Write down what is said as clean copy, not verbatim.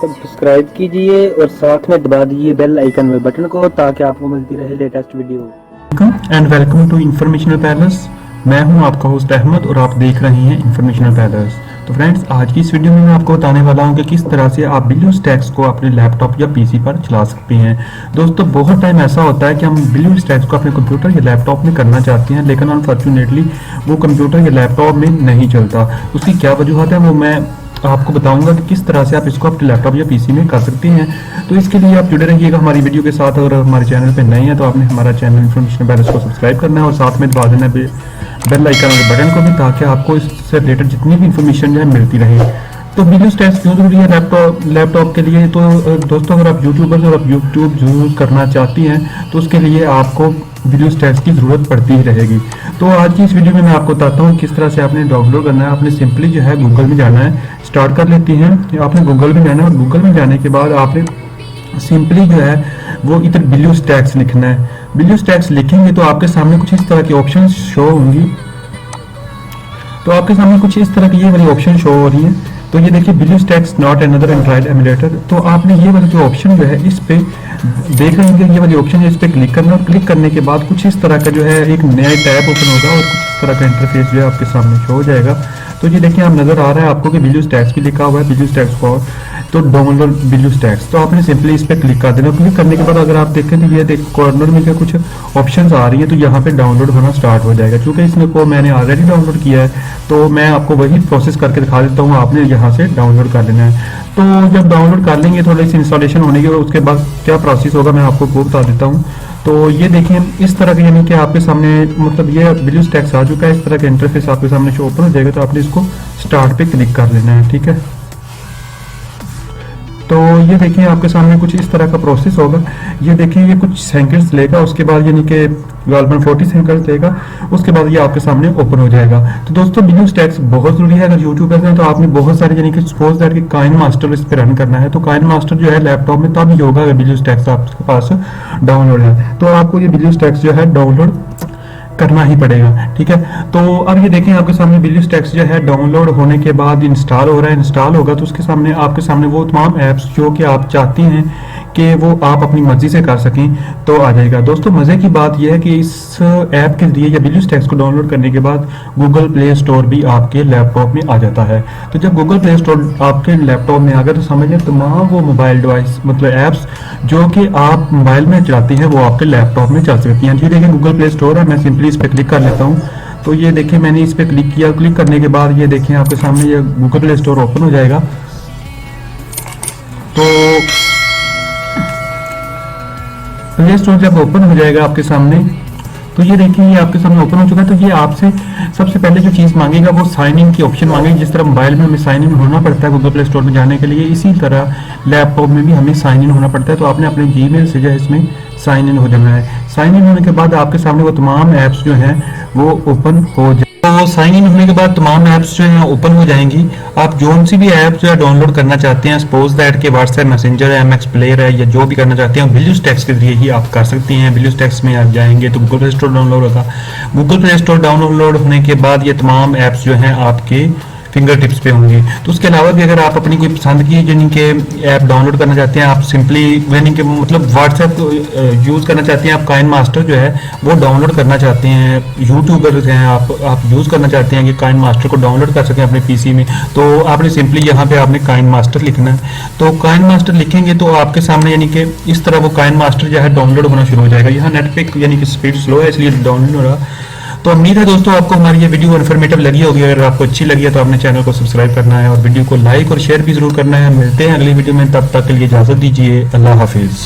Subscribe कीजिए और साथ में दबा दीजिए बेल आइकन में बटन को ताकि आपको मिलती रहे latest video. And welcome to informational palace. मैं हूं आपका होस्ट अहमद और आप देख रहे हैं इंफॉर्मेशनल पैलेस। तो फ्रेंड्स, आज की इस वीडियो में मैं आपको बताने वाला हूं कि किस तरह से आप ब्लूस्टैक्स को अपने लैपटॉप या पीसी पर चला सकते हैं। दोस्तों, बहुत टाइम ऐसा होता है कि हम ब्लूस्टैक्स को अपने कंप्यूटर या लैपटॉप में करना चाहते हैं, लेकिन अनफॉर्चुनेटली वो कंप्यूटर या लैपटॉप में नहीं चलता। उसकी क्या वजूहत है वो मैं आपको बताऊंगा कि किस तरह से आप इसको अपने लैपटॉप या पीसी में कर सकते हैं। तो इसके लिए आप जुड़े रहिएगा हमारी वीडियो के साथ। अगर हमारे चैनल पे नए हैं तो आपने हमारा चैनल इंफॉर्मेशन पैलेस को सब्सक्राइब करना है और साथ में दबा देना बेल आइकन के बटन को भी, ताकि आपको इससे रिलेटेड जितनी भी इंफॉर्मेशन जो है मिलती रहे। तो ब्लूस्टैक्स क्यों जरूरी है लैपटॉप के लिए? तो दोस्तों, अगर आप यूट्यूबर्स और आप यूट्यूब यूज करना चाहती हैं तो उसके लिए आपको ब्लूस्टैक्स की ज़रूरत पड़ती ही रहेगी। तो आज की इस वीडियो में मैं आपको बताता हूँ किस तरह से आपने डाउनलोड करना है। आपने सिंपली जो है गूगल में जाना है, स्टार्ट कर लेती हैं। आपने गूगल में जाना है और गूगल में जाने के बाद आपने सिंपली जो है वो इधर ब्लूस्टैक्स लिखना है। ब्लूस्टैक्स लिखेंगे तो आपके सामने कुछ इस तरह की ऑप्शन शो होंगी। तो आपके सामने कुछ इस तरह की ये वाली ऑप्शन शो हो रही है। तो ये देखिए, BlueStacks not another Android emulator. तो आपने ये वाला जो ऑप्शन जो है इस पे देख रहे हैं, ये वाली ऑप्शन है, इस पे क्लिक करना। और क्लिक करने के बाद कुछ इस तरह का जो है एक नया टैब ओपन होगा और कुछ इस तरह का इंटरफेस जो है आपके सामने शो हो जाएगा। तो ये देखिए, आप नजर आ रहा है आपको कि ब्लूस्टैक्स भी लिखा हुआ है, ब्लूस्टैक्स फॉर तो डाउनलोड ब्लूस्टैक्स। तो आपने सिंपली इस पे क्लिक कर देना। क्लिक करने के बाद अगर आप देखें तो ये कॉर्नर में क्या कुछ ऑप्शंस आ रही है, तो यहाँ पे डाउनलोड होना स्टार्ट हो जाएगा। क्योंकि इसमें को मैंने ऑलरेडी डाउनलोड किया है तो मैं आपको वही प्रोसेस करके दिखा देता हूँ। आपने यहाँ से डाउनलोड कर लेना है। तो जब डाउनलोड कर लेंगे थोड़ी सी इंस्टॉलेशन होने के बाद उसके बाद क्या प्रोसेस होगा मैं आपको वो बता देता हूँ। तो ये देखें, इस तरह का यानी कि आपके सामने मतलब ये ब्लूस्टैक्स आ चुका है। इस तरह का इंटरफेस आपके सामने शो ओपन हो जाएगा। तो आपने इसको स्टार्ट पे क्लिक कर लेना है, ठीक है। तो ये देखिए, आपके सामने कुछ इस तरह का प्रोसेस होगा। ये देखिए, ये कुछ सेकंड्स लेगा, उसके बाद यानी कि गालबन 40 सेकंड्स लेगा, उसके बाद ये आपके सामने ओपन हो जाएगा। तो दोस्तों, ब्लूस्टैक्स बहुत जरूरी है। अगर यूट्यूबर हैं तो आपने बहुत सारे यानी कि सपोज दैट कि काइन मास्टर इस पे रन करना है। तो काइन मास्टर जो है लैपटॉप में तब ही होगा अगर ब्लूस्टैक्स आपके पास डाउनलोड है। तो आपको ये ब्लूस्टैक्स जो है डाउनलोड करना ही पड़ेगा, ठीक है। तो अब ये देखें, आपके सामने ब्लूस्टैक्स जो है डाउनलोड होने के बाद इंस्टॉल हो रहा है। इंस्टॉल होगा तो उसके सामने आपके सामने वो तमाम ऐप्स जो कि आप चाहती हैं कि वो आप अपनी मर्जी से कर सकें तो आ जाएगा। दोस्तों, मज़े की बात यह है कि इस ऐप के जरिए या ब्लूस्टैक्स को डाउनलोड करने के बाद गूगल प्ले स्टोर भी आपके लैपटॉप में आ जाता है। तो जब गूगल प्ले स्टोर आपके लैपटॉप में आ गया तो समझ लें तमाम वो मोबाइल डिवाइस मतलब ऐप्स जो कि आप मोबाइल में चलाती हैं वो आपके लैपटॉप में चल सकती हैं। ठीक है, गूगल प्ले स्टोर है, मैं सिंपली इस पर क्लिक कर लेता हूँ। तो ये देखिए, मैंने इस पर क्लिक किया। क्लिक करने के बाद ये देखिए आपके सामने ये गूगल प्ले स्टोर ओपन हो जाएगा। तो प्ले स्टोर जब ओपन हो जाएगा आपके सामने, तो ये देखिए ये आपके सामने ओपन हो चुका है। तो ये आपसे सबसे पहले जो चीज़ मांगेगा वो साइन इन की ऑप्शन मांगेगी। जिस तरह मोबाइल में हमें साइन इन होना पड़ता है गूगल प्ले स्टोर में जाने के लिए, इसी तरह लैपटॉप में भी हमें साइन इन होना पड़ता है। तो आपने अपने जीमेल से जो है इसमें साइन इन हो जाना है। साइन इन होने के बाद आपके सामने वो तमाम ऐप्स जो हैं वो ओपन हो जाए। तो साइन इन होने के बाद तमाम ऐप्स जो हैं ओपन हो जाएंगी। आप जो सी भी ऐप जो है डाउनलोड करना चाहते हैं, सपोज दैट के व्हाट्सएप मैसेंजर है, एमएक्स प्लेयर है, या जो भी करना चाहते हैं ब्लूस्टैक्स के जरिए ही आप कर सकती हैं। ब्लूस्टैक्स में आप जाएंगे तो गूगल प्ले स्टोर डाउनलोड होगा। गूगल प्ले स्टोर डाउनलोड होने के बाद ये तमाम ऐप्स जो हैं आपके फिंगर टिप्स पे होंगी। तो उसके अलावा भी अगर आप अपनी कोई पसंद की यानी कि ऐप डाउनलोड करना चाहते हैं, आप सिंपली यानी कि मतलब व्हाट्सएप यूज़ करना चाहते हैं, आप काइन मास्टर जो है वो डाउनलोड करना चाहते हैं, यूट्यूबर हैं आप यूज़ करना चाहते हैं कि काइन मास्टर को डाउनलोड कर सकें अपने पीसी में, तो आपने सिंपली यहाँ पे आपने काइन मास्टर लिखना है। तो काइन मास्टर लिखेंगे तो आपके सामने यानी कि इस तरह वो काइन मास्टर जो है डाउनलोड होना शुरू हो जाएगा। यहाँ नेट पे यानी कि स्पीड स्लो है इसलिए डाउनलोड हो रहा। तो उम्मीद है दोस्तों आपको हमारी ये वीडियो इन्फॉर्मेटिव लगी होगी। अगर आपको अच्छी लगी है तो अपने चैनल को सब्सक्राइब करना है और वीडियो को लाइक और शेयर भी जरूर करना है। मिलते हैं अगली वीडियो में, तब तक के लिए इजाजत दीजिए। अल्लाह हाफिज।